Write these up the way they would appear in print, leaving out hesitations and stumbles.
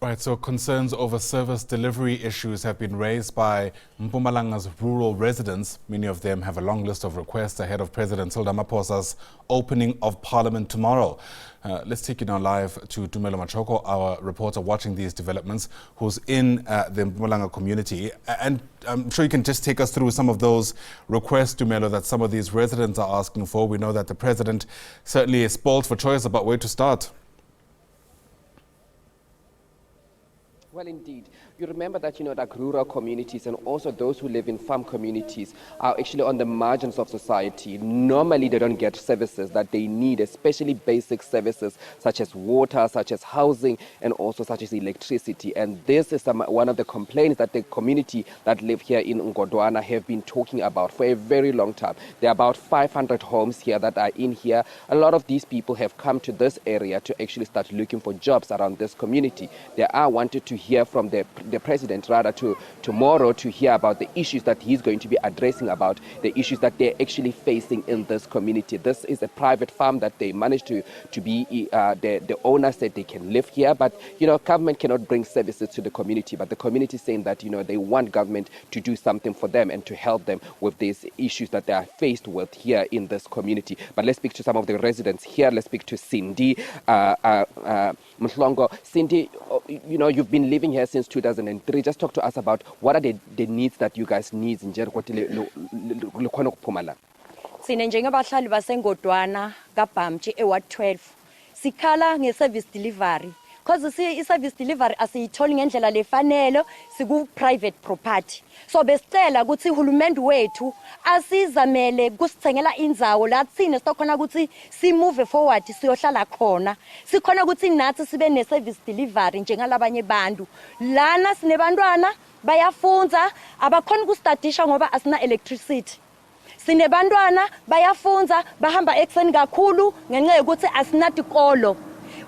Right, so concerns over service delivery issues have been raised by Mpumalanga's rural residents. Many of them have a long list of requests ahead of President Cyril Ramaphosa's opening of Parliament tomorrow. Let's take you now live to Tumelo Machogo, our reporter watching these developments, who's in the Mpumalanga community. And I'm sure you can just take us through some of those requests, Tumelo, that some of these residents are asking for. We know that the president certainly is spoiled for choice about where to start. Well, indeed. You remember that, like rural communities and also those who live in farm communities are actually on the margins of society. Normally, they don't get services that they need, especially basic services such as water, such as housing, and also such as electricity. And this is one of the complaints that the community that live here in Ngodwana have been talking about for a very long time. There are about 500 homes here that are in here. A lot of these people have come to this area to actually start looking for jobs around this community. They are wanted to hear from the president rather tomorrow to hear about the issues that he's going to be addressing, about the issues that they're actually facing in this community. This is a private farm that they managed to be, the owner said they can live here, but government cannot bring services to the community, but the community is saying that they want government to do something for them and to help them with these issues that they are faced with here in this community. But let's speak to some of the residents here. Let's speak to Cindy Mhlongo. Cindy, you've been living here since 2003. Just talk to us about what are the needs that you guys need in Mpumalanga. Sine njengabahlali baseNgodwana kaBhamtshi eWard 12 sikhala ngeservice delivery because i-service delivery asiyitholi ngendlela lefanele, siku private property. So besicela ukuthi uhulumende wethu asizamele kusithengela indzawo la thina sitokhona ukuthi si move forward siyohlala khona, sikhona ukuthi nathi sibe ne service delivery njengalabanye bantu. Lana sinebantwana bayafunza abakhona ukustadisha ngoba asina electricity. Sinebantwana bayafunza bahamba ekseni kakhulu ngenxa yokuthi asinatikolo.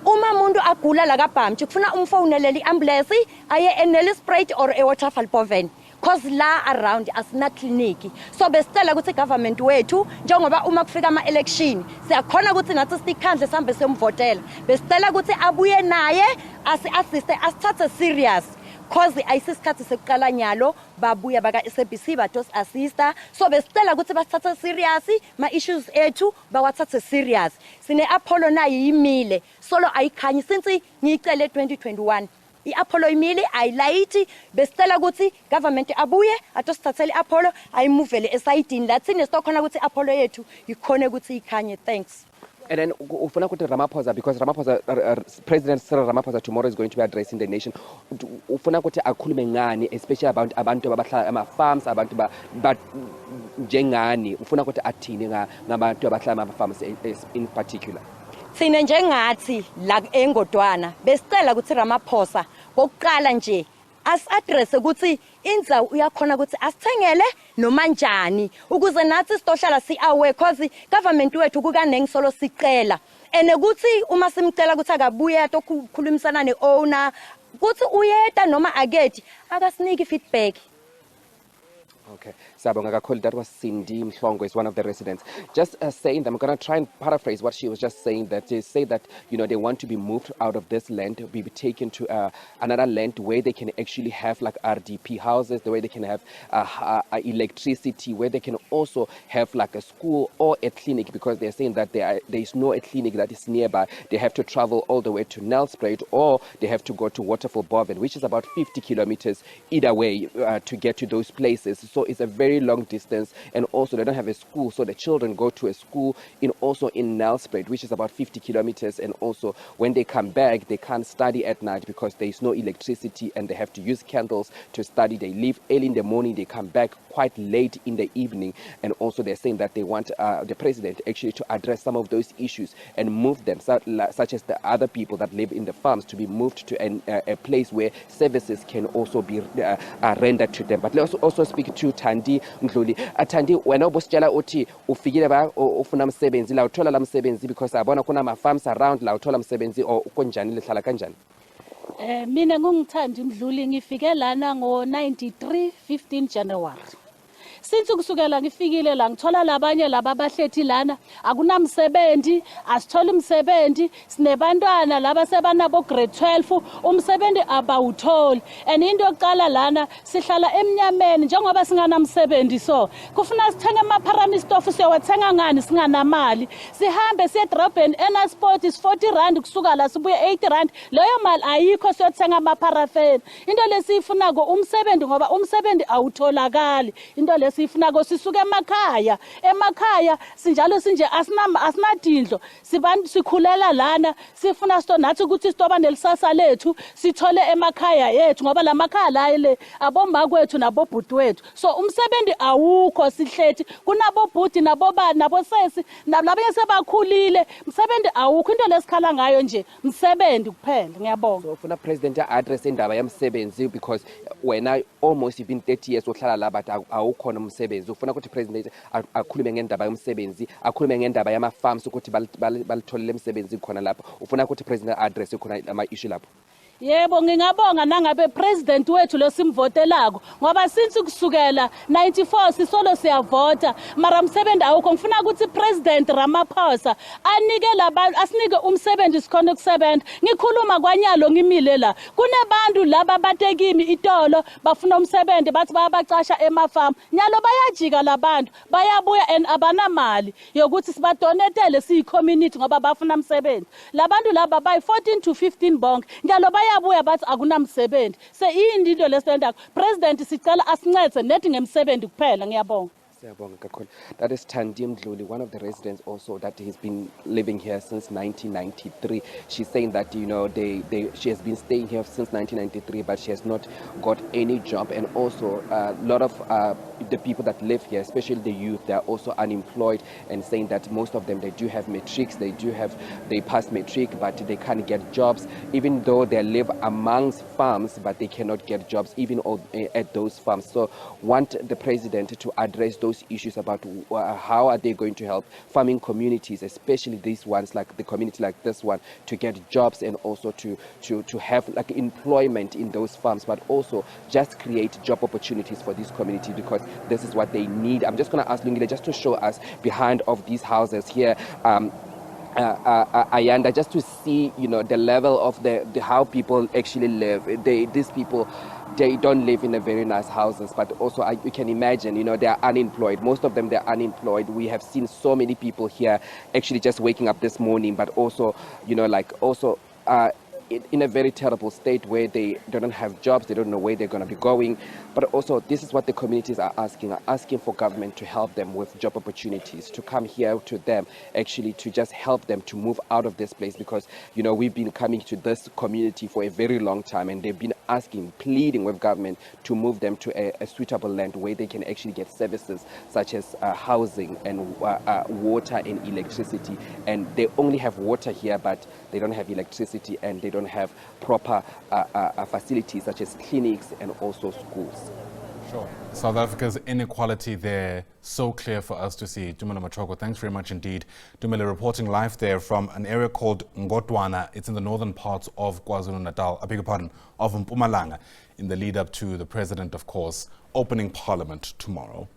Uma umuntu agula la kaBhamtshi kufuna umfonelele iambulance aye eNelspruit or eWaterfall Boven cause la around asina clinic. So besicela ukuthi government wethu njengoba uma kufika ama election siyakhona ukuthi nathi sikhandle sihambe siyomvotela, besicela ukuthi abuye naye asi-assiste asithathe serious cause ayisisikhathi sekuqala nyalo babuya baka SABC batos assista. So besicela ukuthi basithathe serious ma issues ethu bawathathe serious. Sine Apollo nayo yimile solo ayikhanyi since ngicele 2021 i-Apollo imile ayilight. Besicela ukuthi government abuye atosithathele i-Apollo ayimuvele esayidini la thina sitokhona ukuthi i-Apollo yethu ikhone ukuthi ikhanye. Thanks. And then ufuna ukuthi Ramaphosa, because President Cyril Ramaphosa tomorrow is going to be addressing the nation. Ufuna ukuthi akhulume ngani, especially about abantu abahlala ama-farms, abantu njengani. Ufuna ukuthi athini ngabantu abahlala ama-farms in particular. Sine njengathi la eNgodwana besicela ukuthi Ramaphosa bokuqala nje as-address ukuthi indzawo uyakhona ukuthi asithengele noma njani ukuze nathi sitohlala si-aware cause government wethu kukanengisolo sicela and ukuthi uma simcela ukuthi akabuye atokhulumisana ne-owner ukuthi uyeta noma akedi akasiniki feedback. Okay, that was Cindy Mhlongo, is one of the residents. Just saying that I'm going to try and paraphrase what she was just saying, that they say that, they want to be moved out of this land, be taken to another land where they can actually have like RDP houses, the way they can have electricity, where they can also have like a school or a clinic, because they're saying that there is no a clinic that is nearby. They have to travel all the way to Nelspruit or they have to go to Waterfall Boven, which is about 50 kilometers either way to get to those places. So it's a very long distance, and also they don't have a school, so the children go to a school in Nelspruit, which is about 50 kilometers, and also when they come back they can't study at night because there is no electricity and they have to use candles to study. They leave early in the morning, they come back quite late in the evening, and also they're saying that they want the president actually to address some of those issues and move them, such as the other people that live in the farms, to be moved to a place where services can also be rendered to them. But let's also speak to Thandi Mdluli. Thandi, wena ubositshela uthi ufikile ba ufuna umsebenzi la uthola la umsebenzi because abona kuna ama farms around la uthola umsebenzi konjani lihlala kanjani? Mina ngungithandi Mdluli, ngifike lana ngo 93 15 January. since kusukela ngifikile la ngithola labanye laba abahlethi lana akunamsebenzi asithola umsebenzi sinebantwana laba sebanabo grade 12 umsebenzi abawutholi and into yokuqala lana sihlala emnyameni njengoba singanamsebenzi so kufuna sithenga ama-paramistofu siyawathenga ngani singanamali sihambe siye edrobheni enasport is 40 rand kusuka la sibuye 80 rand leyo mali ayikho siyothenga amaparafeni into lesiyifunako umsebenzi ngoba umsebenzi awutholakali into lesiyifunako sisuka emakhaya sinjalo sinje asinadindlo sikhulela lana sifuna nathi ukuthi sitoba nelisasa lethu sithole emakhaya yethu ngoba la makhaya la le aboma kwethu nabobhuti wethu so umsebenzi awukho sihlethi kunabobhuti nabobani nabosesi nalabanye sebakhulile umsebenzi awukho into lesikhala ngayo nje umsebenzi kuphela ngiyabonga so ufuna president address indaba yamsebenzi because wena almost even 30 years ohlala la but awukhona umsebenzi ufuna ukuthi president akhulume ngendaba yomsebenzi akhulume ngendaba yama-farms ukuthi balitholele umsebenzi khona lapho ufuna ukuthi president address khona ama-issue lapho yebo ngingabonga nangabe president wethu lo simvotelako ngoba since kusukela 94 sisolo siyavota mara umsebenzi awukho ngifuna ukuthi president Ramaphosa anike labantu asinike umsebenzi sikhona ukusebenza ngikhuluma kwanyalo ngimile la kunebantu laba batekimi itolo bafuna umsebenzi bathi bayabacasha emafarm nyalo bayajika labantu bayabuya and abanamali yokuthi sibadonetele siyi-community ngoba bafuna umsebenzi labantu laba bayi-14 to 15 bonke nyalo bayabuya bathi akunamsebenzi seyini into lesendako president sicela asincede nethi ngemsebenzi kuphela ngiyabonga. That is Tandim Dluli, one of the residents also that has been living here since 1993. She's saying that, you know, she has been staying here since 1993, but she has not got any job. And also a lot of the people that live here, especially the youth, they are also unemployed, and saying that most of them, they do have matrics, they pass matric, but they can't get jobs, even though they live amongst farms, but they cannot get jobs even at those farms. So want the president to address those issues about how are they going to help farming communities, especially these ones like the community like this one, to get jobs and also to have like employment in those farms, but also just create job opportunities for these communities, because this is what they need. I'm just going to ask Lungile just to show us behind of these houses here, Ayanda, just to see, you know, the level of the how people actually live. These people, they don't live in a very nice houses, but also you can imagine, you know, they are unemployed. Most of them, they're unemployed. We have seen so many people here actually just waking up this morning, but also, you know, like also in a very terrible state where they don't have jobs, they don't know where they're going to be going. But also, this is what the communities are asking for government to help them with job opportunities, to come here to them, actually to just help them to move out of this place, because, you know, we've been coming to this community for a very long time, and they've been asking, pleading with government to move them to a suitable land where they can actually get services such as housing and water and electricity. And they only have water here, but they don't have electricity, and they don't have proper facilities such as clinics and also schools. Sure. South Africa's inequality there, so clear for us to see. Tumelo Machogo, thanks very much indeed. Tumelo reporting live there from an area called Ngotwana. It's in the northern parts of KwaZulu-Natal, I beg your pardon, of Mpumalanga, in the lead up to the president, of course, opening parliament tomorrow.